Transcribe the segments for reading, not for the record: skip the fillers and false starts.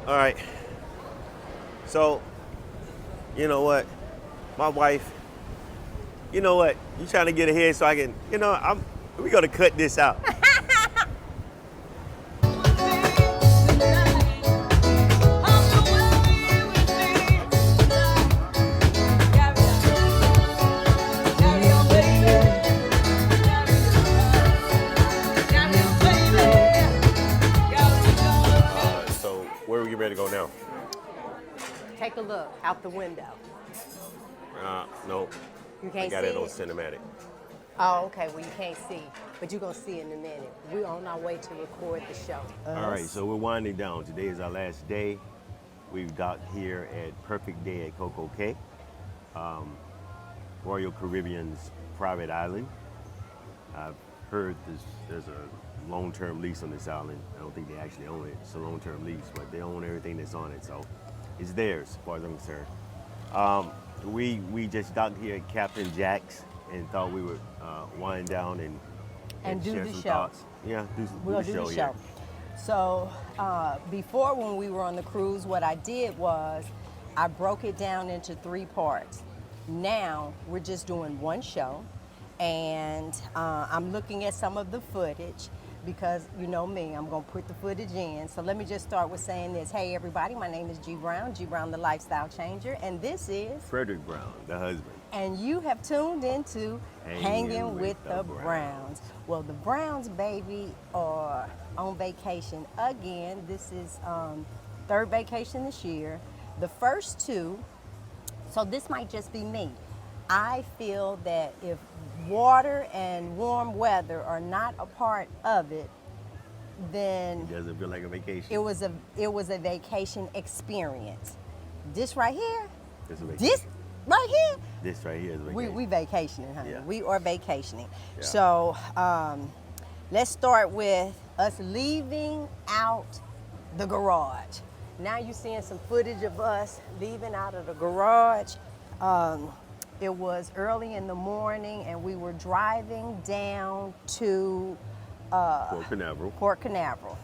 All right. So, you know what? My wife, you know what? You trying to get ahead so I can, we gonna cut this out. So where are we ready to go now? Take a look out the window. No, You I can't got see it on it? cinematic. Oh, okay. Well, you can't see, but you're gonna see in a minute. We're on our way to record the show. All right, so we're winding down. Today is our last day. We've docked here at Perfect Day at Coco Cay, Royal Caribbean's private island. I've heard there's a long-term lease on this island. I don't think they actually own it. It's a long-term lease, but they own everything that's on it, so it's theirs as far as I'm concerned. We just docked here at Captain Jack's and thought we would wind down and do share the some show. thoughts. Yeah, We're gonna do the yeah. show. So before, when we were on the cruise, what I did was I broke it down into 3 parts. Now we're just doing one show, and I'm looking at some of the footage because you know me, I'm gonna put the footage in. So let me just start with saying this. Hey everybody, my name is G Brown, the Lifestyle Changer, and this is Frederick Brown, the husband. and you have tuned into Hanging with the Browns. Well, the Browns, baby, are on vacation again. This is 3rd vacation this year. The first 2, so this might just be me. I feel that if water and warm weather are not a part of it, then It doesn't feel like a vacation. it was a vacation experience. This right here, It's a vacation. this right here, This right here is a vacation. we vacationing, honey. Yeah. We are vacationing. Yeah. So let's start with us leaving out the garage. Now you're seeing some footage of us leaving out of the garage. It was early in the morning, and we were driving down to Port Canaveral. Port Canaveral.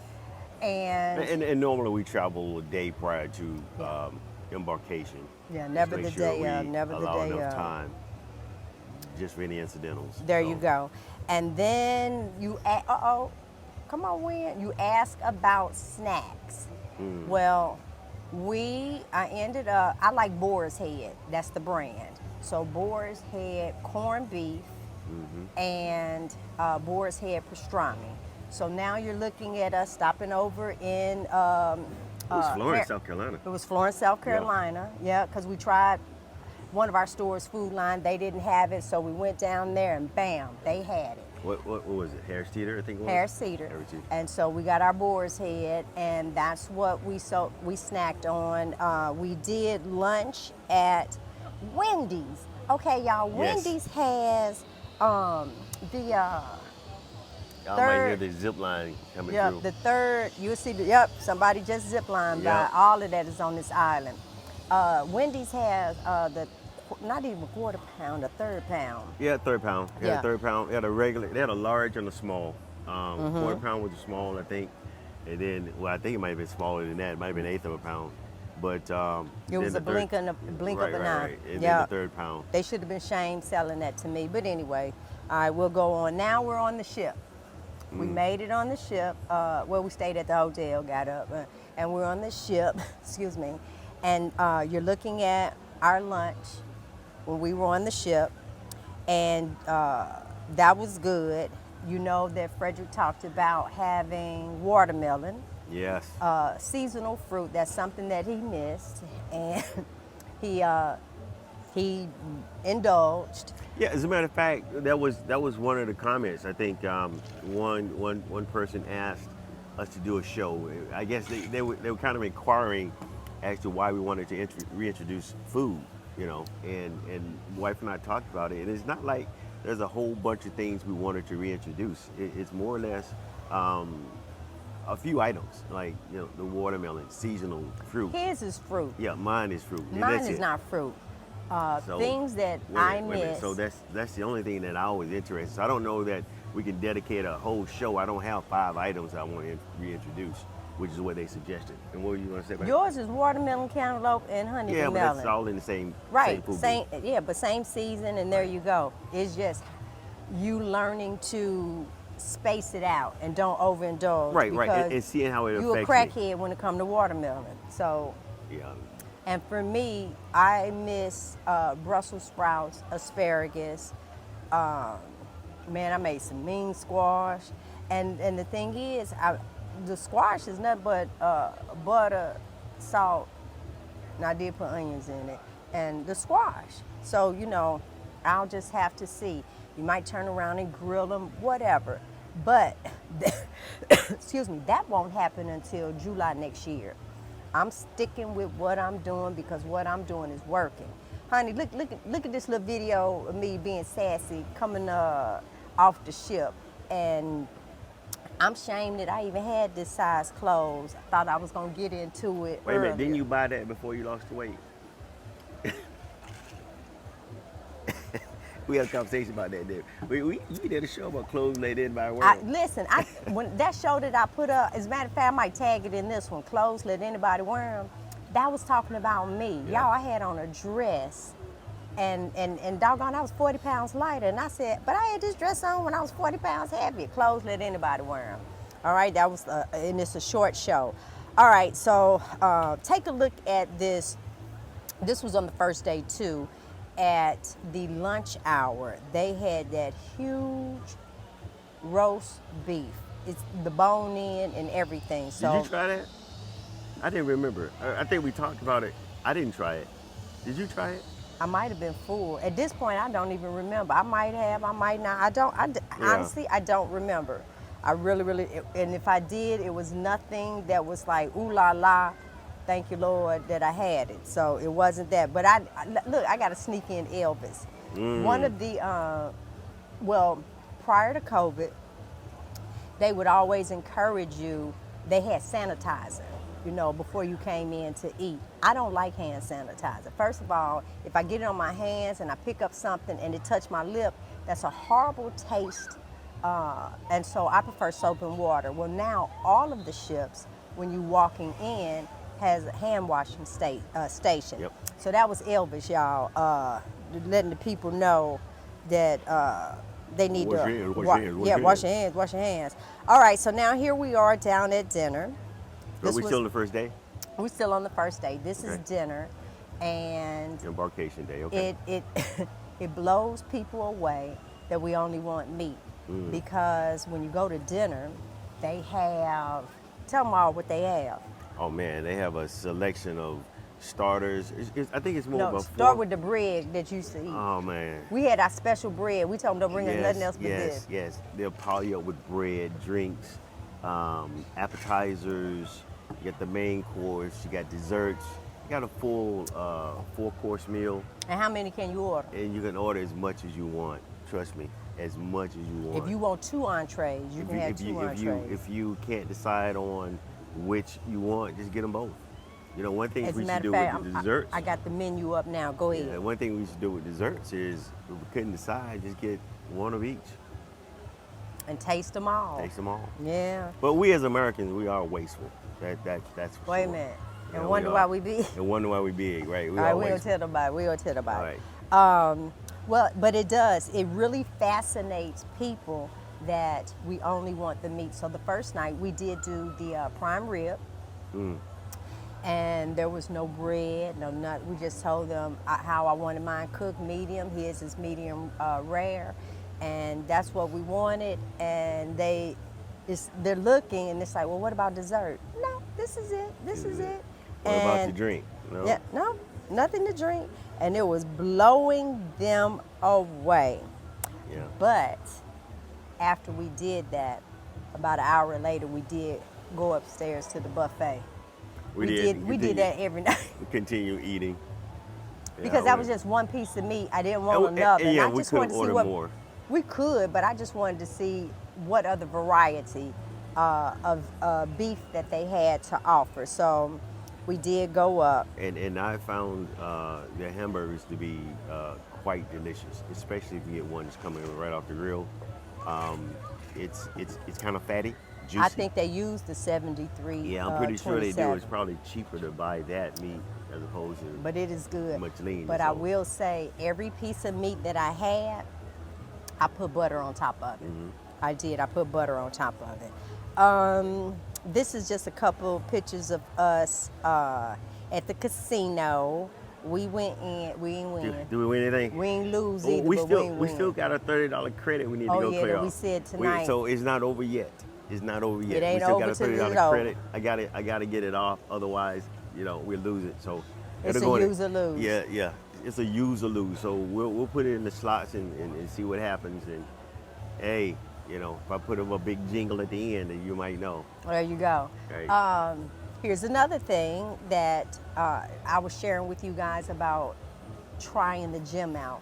And normally we travel a day prior to embarkation. Yeah, Just never make the sure day we of, never the allow day enough of. time just for any incidentals. There So, you go. And then come on, Win. You ask about snacks. Well, I like Boar's Head. That's the brand. So Boar's Head corned beef and Boar's Head pastrami. So now you're looking at us stopping over in It was Florence, South Carolina. It was Florence, South Carolina. Yeah, because we tried one of our stores, Food Line. They didn't have it, so we went down there and bam, they had it. What was it? Harris Teeter, I think it was? Harris Cedar. Harris Teeter. And so we got our Boar's Head, and that's what we snacked on. We did lunch at Wendy's. Okay, y'all, Yes. Wendy's has the Y'all might hear the zip line coming through. the third, you'll see somebody just ziplined by. Yep. All of that is on this island. Wendy's has not even a quarter pound, a 1/3 pound. Yeah, 1/3 pound. Yeah, Yeah. 1/3 pound. They had a regular. They had a large and a small. Quarter pound was a small, I think, and then I think it might have been smaller than that. It might have been 1/8 of a pound, but It was then a the blink third- of an eye. Right. And Yeah. then the 1/3 pound. They should have been shamed selling that to me. But anyway, all right, we'll go on. Now we're on the ship. We made it on the ship. We stayed at the hotel, got up, and we're on the ship. Excuse me. And you're looking at our lunch when we were on the ship, and that was good. You know that Frederick talked about having watermelon, Yes. seasonal fruit. That's something that he missed, and he indulged. Yeah, as a matter of fact, that was one of the comments. I think one person asked us to do a show. I guess they were kind of inquiring as to why we wanted to reintroduce food, and wife and I talked about it. And it's not like there's a whole bunch of things we wanted to reintroduce. It's more or less a few items, like the watermelon, seasonal fruit. His is fruit. Yeah, mine is fruit. and Mine that's is it. not fruit. So, Things that wait a I minute. miss. So that's the only thing that I was interested. So I don't know that we can dedicate a whole show. I don't have 5 items I want to reintroduce. which is what they suggested. And what were you going to say about it? Yours is watermelon, cantaloupe, and honeydew Yeah, but melon. that's all in the same Right, food same, group. yeah, but same season, and there you go. It's just you learning to space it out and don't overindulge. Right, right, because and seeing how it you a affects me. crackhead when it comes to watermelon. So, Yeah. and for me, I miss Brussels sprouts, asparagus. Man, I made some mean squash, and the thing is, the squash is nothing but butter, salt. And I did put onions in it, and the squash. So, you know, I'll just have to see. You might turn around and grill them, whatever. But, excuse me, that won't happen until July next year. I'm sticking with what I'm doing because what I'm doing is working. Honey, look at this little video of me being sassy coming off the ship. And I'm ashamed that I even had this size clothes. I thought I was going to get into it Wait a minute, earlier. didn't you buy that before you lost the weight? We had a conversation about that, didn't we? You did a show about clothes they didn't buy wear. Listen, when that show that I put up, as a matter of fact, I might tag it in this one, clothes let anybody wear them. That was talking about me. Yeah. Y'all, I had on a dress, and doggone, I was 40 pounds lighter. And I said, but I had this dress on when I was 40 pounds heavier. Clothes let anybody wear them. All right, that was, and it's a short show. All right, so take a look at this. This was on the first day too. At the lunch hour, they had that huge roast beef. It's the bone in and everything. So Did you try that? I didn't remember. I think we talked about it. I didn't try it. Did you try it? I might have been full. At this point, I don't even remember. I might have, I might not. Honestly, I don't remember. I really, and if I did, it was nothing that was like, ooh la la, thank you, Lord, that I had it. So it wasn't that. But look, I got to sneak in Elvis. One of the, well, prior to COVID, they would always encourage you, they had sanitizer, you know, before you came in to eat. I don't like hand sanitizer. First of all, if I get it on my hands and I pick up something and it touch my lip, that's a horrible taste. And so I prefer soap and water. Well, now all of the ships, when you walking in, has a hand washing station. Yep. So that was Elvis, y'all, letting the people know that they need Wash to your hands, wash your hands, wash your hands. All right, so now here we are down at dinner. Are we still on the first day? We're still on the first day. This is Okay. dinner, and Embarkation day, okay. it blows people away that we only want meat, because when you go to dinner, they have, tell them all what they have. Oh man, they have a selection of starters. I think it's more of No, a start with the bread that you used to eat. Oh man. We had our special bread. We told them don't bring us nothing else but this. Yes. They'll pile you up with bread, drinks, appetizers. You got the main course. You got desserts. You got a full 4-course meal, And how many can you order? and you can order as much as you want. Trust me, as much as you want. If you want 2 entrees, you can have 2 entrees. If you can't decide on which you want, just get them both. You know, one thing As a we should matter do of fact, with the desserts. I got the menu up now. Go ahead. Yeah, one thing we should do with desserts is if we couldn't decide, just get one of each. And taste them all. Taste them all. Yeah. But we as Americans, we are wasteful. That's for Wait a sure. minute. Yeah, And wonder why we be. And wonder why we big, right? All right, are we don't wasteful. tell nobody. We don't tell All nobody. right. Well, but it does. It really fascinates people that we only want the meat. So the first night we did do the prime rib, and there was no bread, no nut. We just told them how I wanted mine cooked, medium. His is medium rare, and that's what we wanted. And they're looking, and it's like, well, what about dessert? No, this is it. This is it. What about the drink? No? Yeah, no, nothing to drink. And it was blowing them away. Yeah. But after we did that, about an hour later, we did go upstairs to the buffet. We did that every night. We continue eating. Because that was just one piece of meat. I didn't want another. Yeah, and I we just wanted could to see order more. We could, but I just wanted to see what other variety of beef that they had to offer. So we did go up. And I found the hamburgers to be quite delicious, especially if you get one that's coming right off the grill. It's kind of fatty, juicy. I think they use the 73. Yeah, I'm pretty sure they do. 27. It's probably cheaper to buy that meat as opposed to But it is good. much lean. But I so. will say, every piece of meat that I had, I put butter on top of it. I did. I put butter on top of it. This is just a couple pictures of us at the casino. We went in. We ain't win. Do we win anything? We ain't lose Oh, either. we but still we ain't we win. still got a $30 credit we need to Oh, go yeah, clear that we off. said tonight. So it's not over yet. It's not over yet. It ain't we still over got a till $30 it's over. credit. I gotta get it off. Otherwise, we'll lose it. So It's it'll a go in- use or lose. Yeah. It's a use or lose. So we'll put it in the slots and see what happens. And hey, if I put up a big jingle at the end, then you might know. There you go. Right. Here's another thing that I was sharing with you guys about trying the gym out.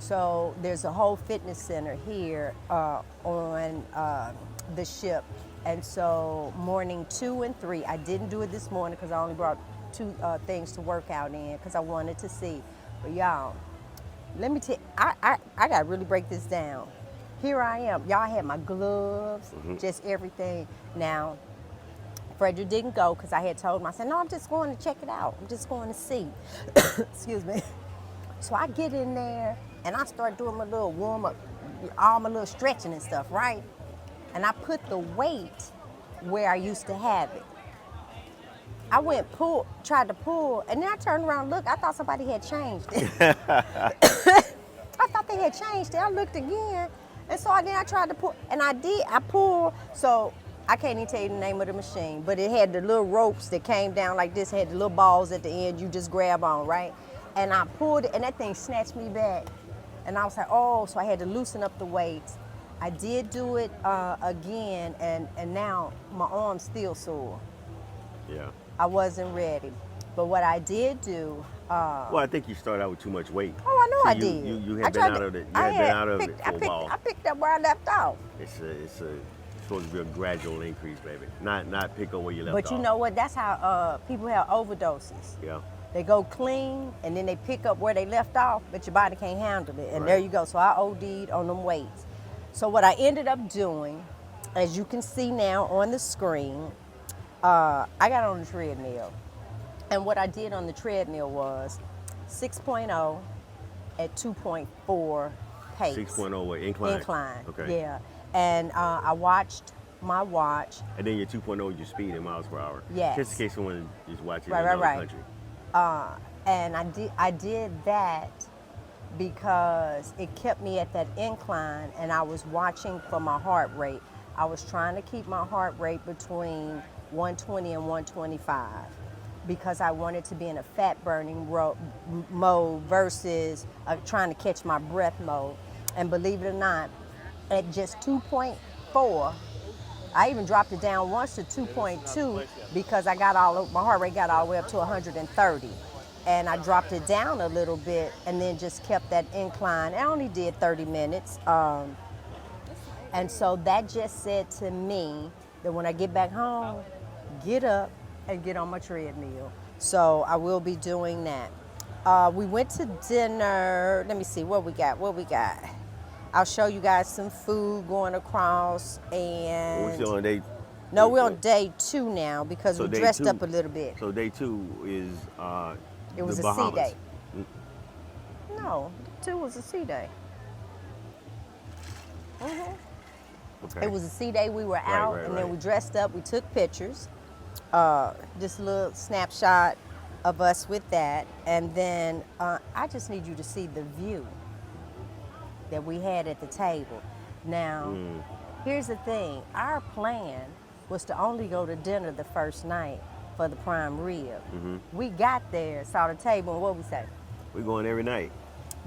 So there's a whole fitness center here on the ship. And so morning 2 and 3, I didn't do it this morning because I only brought 2 things to work out in because I wanted to see. But y'all, let me tell you, I got to really break this down. Here I am. Y'all had my gloves, just everything. Now, Frederick didn't go because I had told him, I said, no, I'm just going to check it out. I'm just going to see. Excuse me. So I get in there and I start doing my little warm up, all my little stretching and stuff, right? And I put the weight where I used to have it. I tried to pull, and then I turned around and looked. I thought somebody had changed it. I thought they had changed it. I looked again, and so then I tried to pull, and I did. I pulled, so I can't even tell you the name of the machine, but it had the little ropes that came down like this, had the little balls at the end you just grab on, right? And I pulled it, and that thing snatched me back. And I was like, oh, so I had to loosen up the weights. I did do it again, and now my arm's still sore. Yeah. I wasn't ready. But what I did do. Well, I think you started out with too much weight. Oh, I know So I did. You I had been tried out to- of it. You I had been had out of it picked- for a while. I picked up where I left off. It's supposed to be a gradual increase, baby. Not pick up where you left off. But you know what? That's how people have overdoses. Yeah. They go clean, and then they pick up where they left off, but your body can't handle it. And Right. there you go. So I OD'd on them weights. So what I ended up doing, as you can see now on the screen, I got on the treadmill. And what I did on the treadmill was 6.0 at 2.4 pace. 6.0 what? Incline? Incline, Okay. yeah. And I watched my watch. And then your 2.0 is your speed in miles per hour. Yes. Just in case someone is watching Right, in right, another right. country. And I did that because it kept me at that incline, and I was watching for my heart rate. I was trying to keep my heart rate between 120 and 125 because I wanted to be in a fat burning mode versus trying to catch my breath mode. And believe it or not, at just 2.4, I even dropped it down once to 2.2 because my heart rate got all the way up to 130. And I dropped it down a little bit and then just kept that incline. I only did 30 minutes. And so that just said to me that when I get back home, get up and get on my treadmill. So I will be doing that. We went to dinner. Let me see what we got. I'll show you guys some food going across, and We're still on day. no, we're on day 2 now because So we day dressed 2 up a little bit. So day 2 is It was the a sea Bahamas. day. No, 2 was a sea day. Okay. It was a sea day. We were out, right, and then right. we dressed up. We took pictures. Just a little snapshot of us with that, and then I just need you to see the view that we had at the table. Now, here's the thing. Our plan was to only go to dinner the first night for the prime rib. We got there, saw the table, and what we say? We're going every night.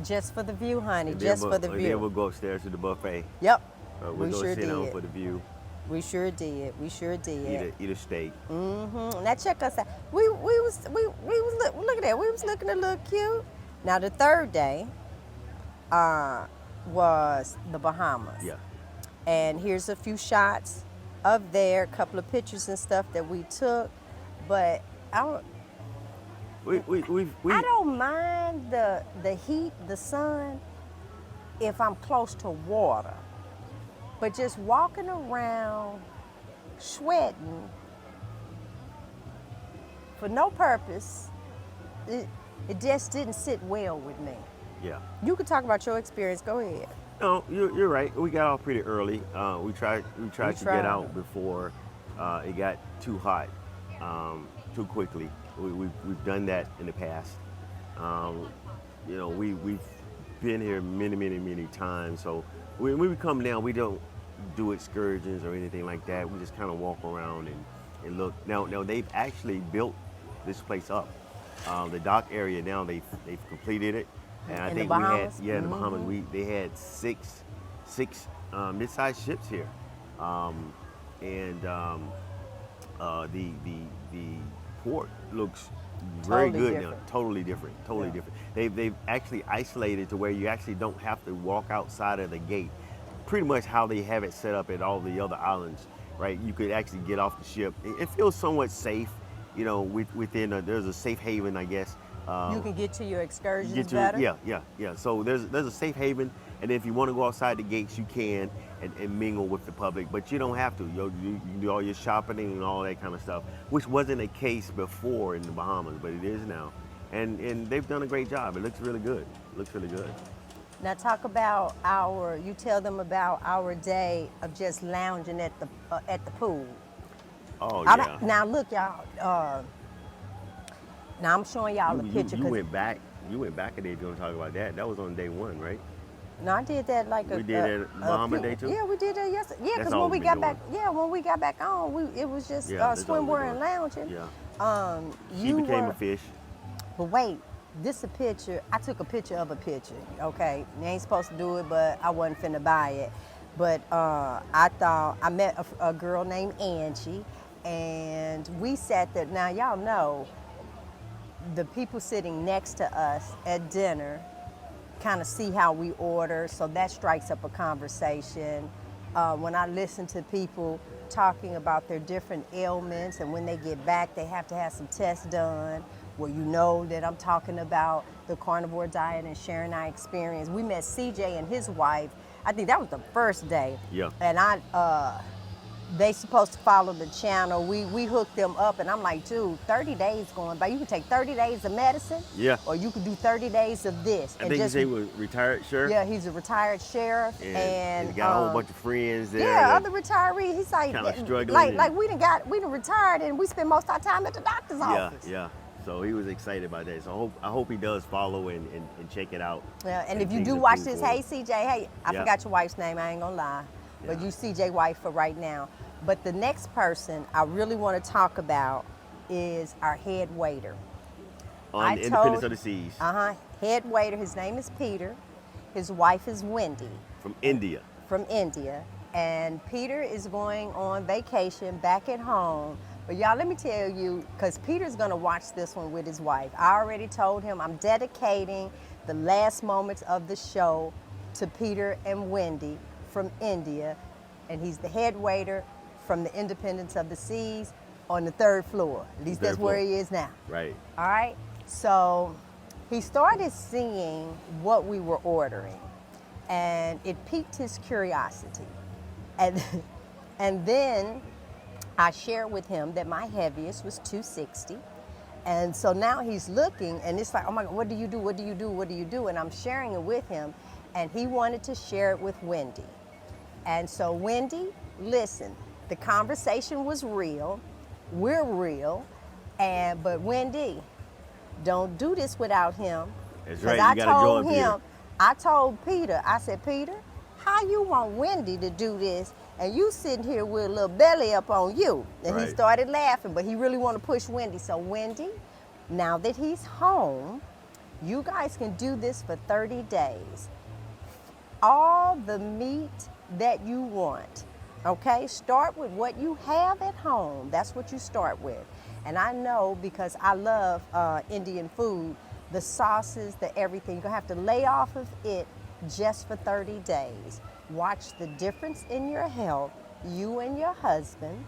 Just for the view, honey. And then Just we'll- for the and view. then we'll go upstairs to the buffet. Yep. We're We going sure to sit down did. for the view. We sure did. We sure did. Eat a steak. Now check us out. We was look at that. We was looking a little cute. Now the third day was the Bahamas. Yeah. And here's a few shots of there, a couple of pictures and stuff that we took. But I don't mind the heat, the sun, if I'm close to water. But just walking around sweating for no purpose. It just didn't sit well with me. Yeah. You could talk about your experience. Go ahead. No, you're right. We got off pretty early. We tried to get out before it got too hot, too quickly. We've done that in the past. We've been here many times. So when we come down, we don't do excursions or anything like that. We just kind of walk around and look. Now they've actually built this place up. The dock area now they've completed it. And I think the Bahamas? we had, in the Bahamas, they had six mid-sized ships here, the port looks very good now. Totally different. They've actually isolated to where you actually don't have to walk outside of the gate. Pretty much how they have it set up at all the other islands, right? You could actually get off the ship. It feels somewhat safe, within there's a safe haven, I guess. You can get to your excursions better? Yeah. So there's a safe haven, and if you want to go outside the gates, you can and mingle with the public, but you don't have to. You can do all your shopping and all that kind of stuff, which wasn't the case before in the Bahamas, but it is now. And they've done a great job. It looks really good. Now talk about you tell them about our day of just lounging at the pool. Oh, yeah. Now look, y'all, now I'm showing y'all a picture. You went back a day to talk about that. That was on day one, right? No, I did that we did that Bahamas day too? Yeah, we did that yesterday. Yeah, because when we got back on, it was just swimwear and lounging. Yeah. She became a fish. But wait, this a picture. I took a picture of a picture. Okay, you ain't supposed to do it, but I wasn't finna buy it. But I met a girl named Angie, and we sat there. Now y'all know, the people sitting next to us at dinner kind of see how we order, so that strikes up a conversation. When I listen to people talking about their different ailments, and when they get back, they have to have some tests done, well, you know that I'm talking about the carnivore diet and sharing our experience. We met CJ and his wife. I think that was the first day. Yeah. And they supposed to follow the channel. We hooked them up, and I'm like, dude, 30 days going by. You can take 30 days of medicine, yeah, or you could do 30 days of this. I think he was retired sheriff. Yeah, he's a retired sheriff, and he got a whole bunch of friends there. Yeah, other retirees. He's like, kind of struggling. Like we done retired, and we spend most of our time at the doctor's office. Yeah. So he was excited about that. So I hope he does follow and check it out. Yeah, and if you do watch this, hey CJ, hey, I forgot your wife's name. I ain't gonna lie. But you CJ wife for right now. But the next person I really want to talk about is our head waiter. On the Independence of the Seas. Head waiter, his name is Peter. His wife is Wendy. From India. And Peter is going on vacation back at home. But y'all, let me tell you, because Peter's gonna watch this one with his wife. I already told him I'm dedicating the last moments of the show to Peter and Wendy from India, and he's the head waiter from the Independence of the Seas on the 3rd floor. At least that's where he is now. Right. All right. So he started seeing what we were ordering, and it piqued his curiosity. And then I shared with him that my heaviest was 260. And so now he's looking, and it's like, oh my God, what do you do? And I'm sharing it with him, and he wanted to share it with Wendy. And so Wendy, listen, the conversation was real. We're real. But Wendy, don't do this without him. That's right, you gotta join Peter. I told Peter, I said, Peter, how you want Wendy to do this, and you sitting here with a little belly up on you? And he started laughing, but he really want to push Wendy. So Wendy, now that he's home, you guys can do this for 30 days. All the meat that you want, okay? Start with what you have at home. That's what you start with. And I know, because I love Indian food, the sauces, the everything, you're gonna have to lay off of it just for 30 days. Watch the difference in your health, you and your husband,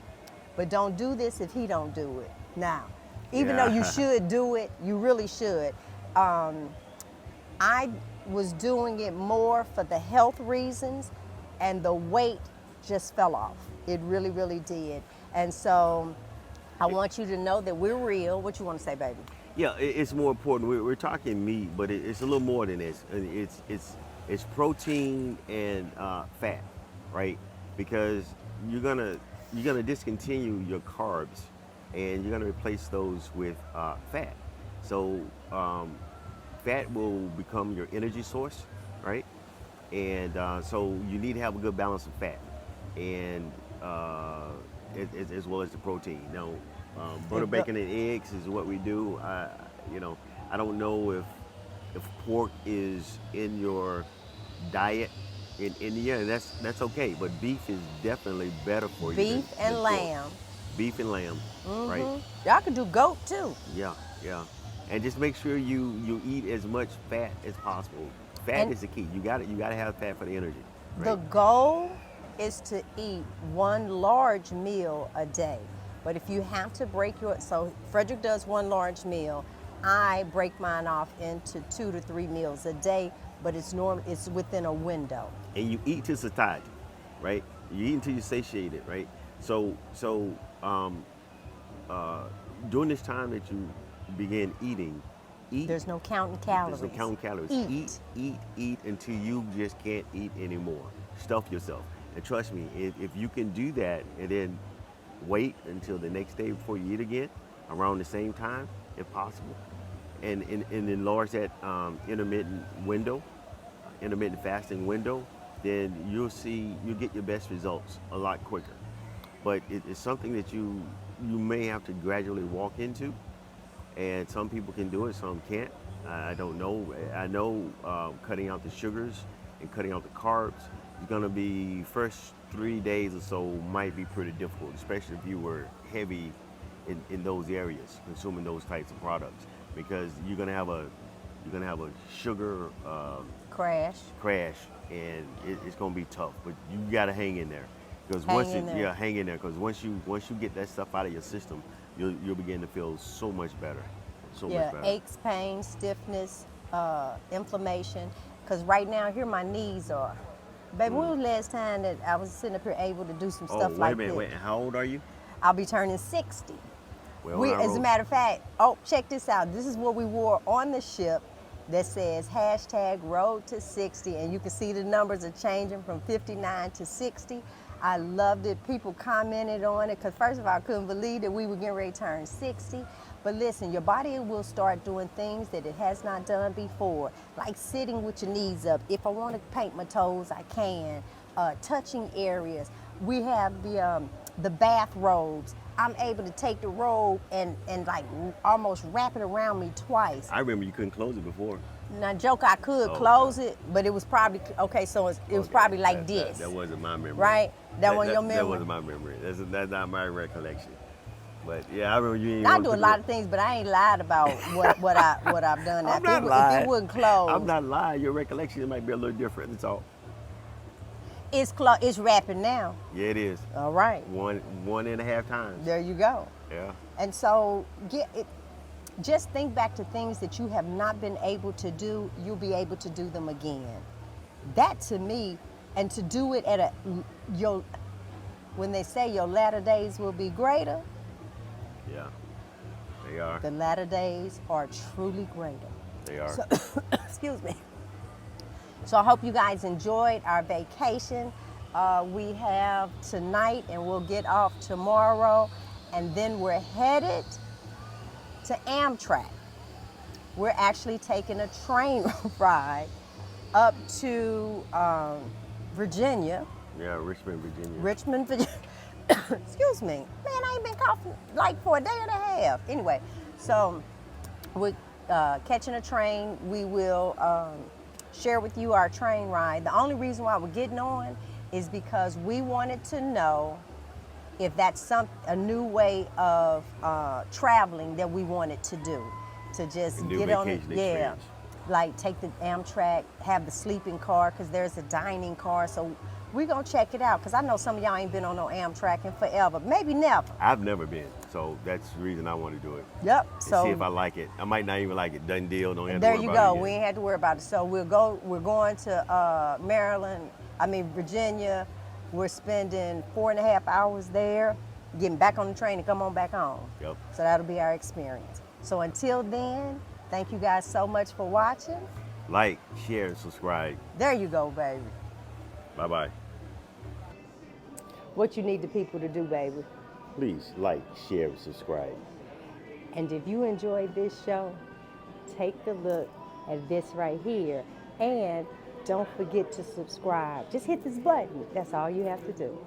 but don't do this if he don't do it. Now, even though you should do it, you really should. I was doing it more for the health reasons, and the weight just fell off. It really, really did. And so I want you to know that we're real. What you want to say, baby? Yeah, it's more important. We're talking meat, but it's a little more than this. It's protein and fat, right? Because you're gonna you're gonna discontinue your carbs, and you're gonna replace those with fat. So fat will become your energy source, right? And so you need to have a good balance of fat, and as well as the protein. Now, butter, bacon, and eggs is what we do. You know, I don't know if pork is in your diet in India, and that's okay. But beef is definitely better for you Beef and than pork. lamb. Beef and lamb, right? Y'all can do goat too. Yeah, yeah. And just make sure you eat as much fat as possible. Fat And is the key. You gotta have fat for the energy, the right? goal is to eat one large meal a day. But if you have to break so Frederick does one large meal, I break mine off into 2 to 3 meals a day, but it's within a window. And you eat to satiety, right? You eat until you're satiated, right? So during this time that you begin eating, eat. There's no counting calories. There's no counting calories. Eat until you just can't eat anymore. Stuff yourself. And trust me, if you can do that and then wait until the next day before you eat again, around the same time, if possible, and enlarge that intermittent fasting window, then you'll get your best results a lot quicker. But it's something that you may have to gradually walk into, and some people can do it, some can't. I don't know. I know cutting out the sugars and cutting out the carbs is going to be first 3 days or so might be pretty difficult, especially if you were heavy in those areas, consuming those types of products, because you're going to have a sugar Crash. crash, and it's going to be tough. But you got to hang in there, because hang in there, because once you get that stuff out of your system, you'll begin to feel so much better, so much better. Aches, pain, stiffness, inflammation. Because right now, here my knees are. Baby, when was the last time that I was sitting up here able to do some stuff like this? Wait, how old are you? I'll be turning 60. Well, As a matter of fact, check this out. This is what we wore on the ship that says #road to 60, and you can see the numbers are changing from 59 to 60. I loved it. People commented on it because first of all, I couldn't believe that we were getting ready to turn 60. But listen, your body will start doing things that it has not done before, like sitting with your knees up. If I want to paint my toes, I can. Touching areas. We have the bath robes. I'm able to take the robe and like almost wrap it around me twice. I remember you couldn't close it before. Now, joke, I could close it, but it was probably so. It was probably like this. That wasn't my memory. Right? That wasn't your memory. That wasn't my memory. That's not my recollection. But yeah, I remember you. I do a lot of things, but I ain't lied about what I've done. I'm not lying. If it wouldn't close, I'm not lying. Your recollection might be a little different. That's all. It's wrapping now. Yeah, it is. All right. 1.5 times. There you go. Yeah. And so just think back to things that you have not been able to do. You'll be able to do them again. That to me, and to do it at when they say your latter days will be greater. Yeah, they are. The latter days are truly greater. They are. So, excuse me. So I hope you guys enjoyed our vacation. We have tonight, and we'll get off tomorrow, and then we're headed to Amtrak. We're actually taking a train ride up to Virginia. Yeah, Richmond, Virginia. Richmond, Virginia. Excuse me. Man, I ain't been coughing like for a day and a half. Anyway, so we're catching a train. We will share with you our train ride. The only reason why we're getting on is because we wanted to know if that's a new way of traveling that we wanted to do. To just get on it. Yeah. Like take the Amtrak, have the sleeping car, because there's a dining car. So we're going to check it out, because I know some of y'all ain't been on no Amtrak in forever. Maybe never. I've never been, so that's the reason I want to do it. Yep. So see if I like it. I might not even like it. Done deal. Don't have to there worry you about go. it. We ain't had to worry about it. So we're going to Virginia. We're spending 4.5 hours there. getting back on the train and come on back home. Yep. So that'll be our experience. So until then, thank you guys so much for watching. Like, share, and subscribe. There you go, baby. Bye-bye. What you need the people to do, baby. Please like, share, and subscribe. And if you enjoyed this show, take a look at this right here. And don't forget to subscribe. Just hit this button. That's all you have to do.